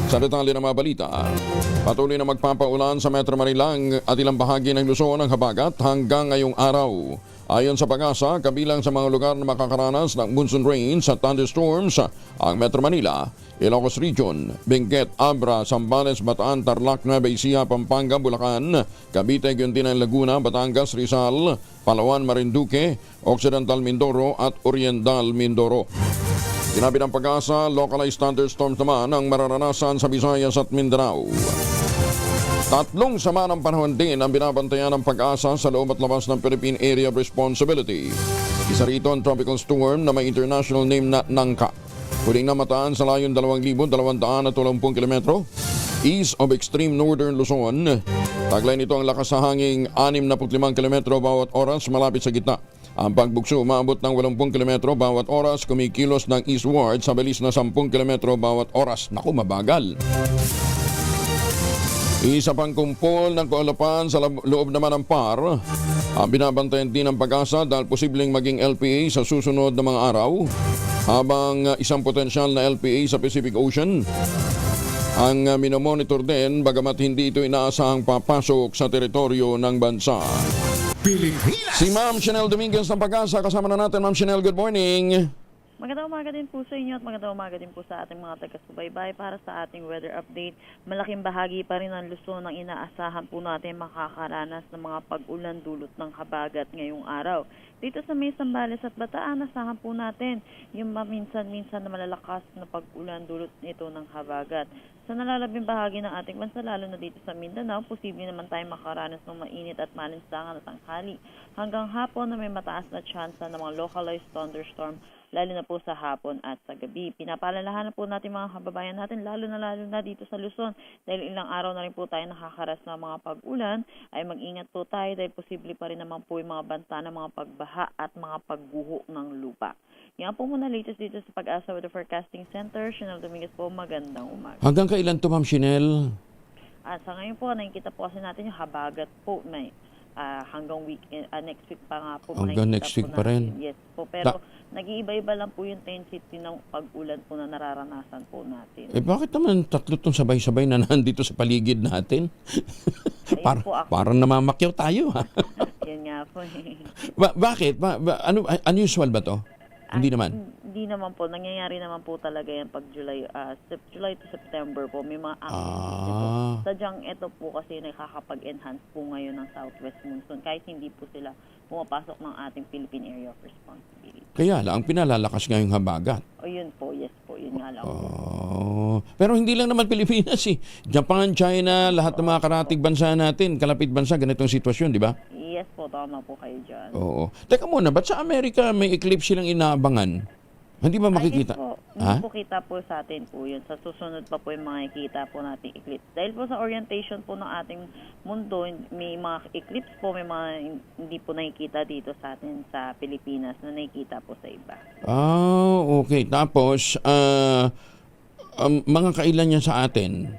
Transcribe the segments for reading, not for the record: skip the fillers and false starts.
Sa detalye ng mga balita, patuloy na magpapaulan sa Metro Manilang at ilang bahagi ng Luzon ng habagat hanggang ngayong araw. Ayon sa Pag-asa, kabilang sa mga lugar na makakaranas ng monsoon rains at thunderstorms ang Metro Manila, Ilocos Region, Benguet, Abra, Zambales, Bataan, Tarlac, Nueva Ecija, Pampanga, Bulacan, Cavite, Guntinan, Laguna, Batangas, Rizal, Palawan, Marinduque, Occidental Mindoro at Oriental Mindoro. Sinabi ng Pag-asa, localized thunderstorms naman ang mararanasan sa Visayas at Mindanao. Tatlong sama ng panahon din ang binabantayan ng Pag-asa sa loob at labas ng Philippine Area of Responsibility. Isa rito ang tropical storm na may international name na Nangka. Huling namataan sa layon 2,280 km east of extreme northern Luzon. Taglay nito ang lakas sa hanging 65 km bawat oras malapit sa gitna. Ang pagbugso umaabot ng 80 km bawat oras, kumikilos ng eastward sa bilis na 10 km bawat oras. Naku, mabagal. Isa pang kumpol ng kaulapan sa loob naman ng PAR. Ang binabantayan din ng Pag-asa dahil posibleng maging LPA sa susunod na mga araw. Habang isang potensyal na LPA sa Pacific Ocean. Ang minomonitor din bagamat hindi ito inaasahang papasok sa teritoryo ng bansa. Pilipinas. Si Ma'am Chanel Dominguez ng Pag-asa. Kasama na natin, Ma'am Chanel. Good morning. Magandang umaga din po sa inyo at magandang umaga din po sa ating mga taga-subaybay para sa ating weather update. Malaking bahagi pa rin ng Luzon ang inaasahan po natin makakaranas ng mga pag-ulan dulot ng habagat ngayong araw. Dito sa may Zambales at Bataan, asahan po natin yung minsan-minsan na malalakas na pag-ulan dulot nito ng habagat. Sa nalalabing bahagi ng ating bansa, lalo na dito sa Mindanao, posible naman tayo makaranas ng mainit at malinsangan at tanghali. Hanggang hapon na may mataas na tsansa ng mga localized thunderstorm, lalo na po sa hapon at sa gabi. Pinapaalalahanan po natin mga kababayan natin, lalo na dito sa Luzon, dahil ilang araw na rin po tayo nakakaras ng mga pag-ulan, ay mag-ingat po tayo dahil posible pa rin naman po yung mga banta ng mga pagbaha at mga pagguho ng lupa. Yan po muna latest dito sa Pag-asa Weather Forecasting Center. Chanel Dominguez po, magandang umaga. Hanggang kailan to, Ma'am Chanel? At sa ngayon po, nakikita po kasi natin yung habagat po. May hanggang next week pa nga po. Hanggang next week pa rin? Yes po, pero nag-iiba-iba lang po yung intensity ng pag-ulan po na nararanasan po natin. Bakit naman tatlo tong sabay-sabay na nandito sa paligid natin? Parang namamakyaw tayo, ha? Yan nga po. Bakit? Unusual ba to? Hindi naman. Hindi naman po. Nangyayari naman po talaga yan pag July to September po. May mga activities po. Sadyang ito po kasi nakakapag-enhance po ngayon ng southwest monsoon kahit hindi po sila pumapasok ng ating Philippine Area of Responsibility. Kaya lang, pinalalakas ngayong habagat. O yun po, yes po. Yun nga lang po. Pero hindi lang naman Pilipinas eh. Japan, China, lahat ng mga karatig bansa natin, kalapit bansa, ganitong sitwasyon, di ba? Yes po, tama po kayo dyan. Oo. Teka muna, ba't sa Amerika may eclipse silang inaabangan? Hindi ba makikita? Hindi po kita po sa atin po yun. Sa susunod pa po yung makikita po natin eclipse. Dahil po sa orientation po ng ating mundo, may mga eclipse po, may mga hindi po nakikita dito sa atin sa Pilipinas na nakikita po sa iba. Okay. Tapos, mga kailan yan sa atin?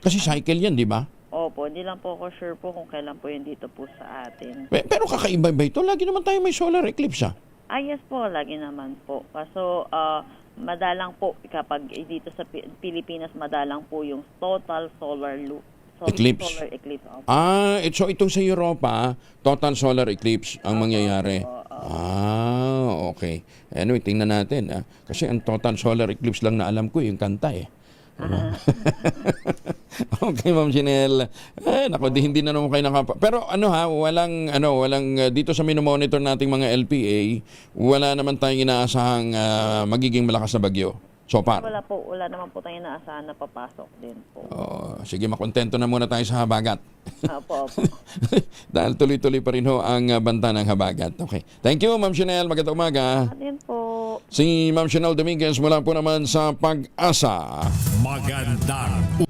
Kasi cycle yan, di ba? Opo, hindi lang po ako sure po kung kailan po yun dito po sa atin. Pero kakaiba ba ito? Lagi naman tayo may solar eclipse, ah. Yes po, lagi naman po. Kaso, madalang po kapag dito sa Pilipinas, madalang po yung total solar eclipse. Solar eclipse. So itong sa Europa, total solar eclipse ang mangyayari. Okay. Anyway, tingnan natin. Kasi ang total solar eclipse lang na alam ko, yung kanta eh. Okay, Ma'am Chanel. Naku, hindi na naman kayo Pero walang dito sa minomonitor nating mga LPA, wala naman tayong inaasahang magiging malakas na bagyo. So far. Wala naman po tayong inaasahan na papasok din po. Sige, makontento na muna tayo sa habagat. Opo. Dahil tuloy-tuloy pa rin ang banta ng habagat. Okay. Thank you, Ma'am Chanel. Magandang umaga. Atin po. Si Ma'am Chanel Dominguez mula po naman sa Pag-asa. Magandang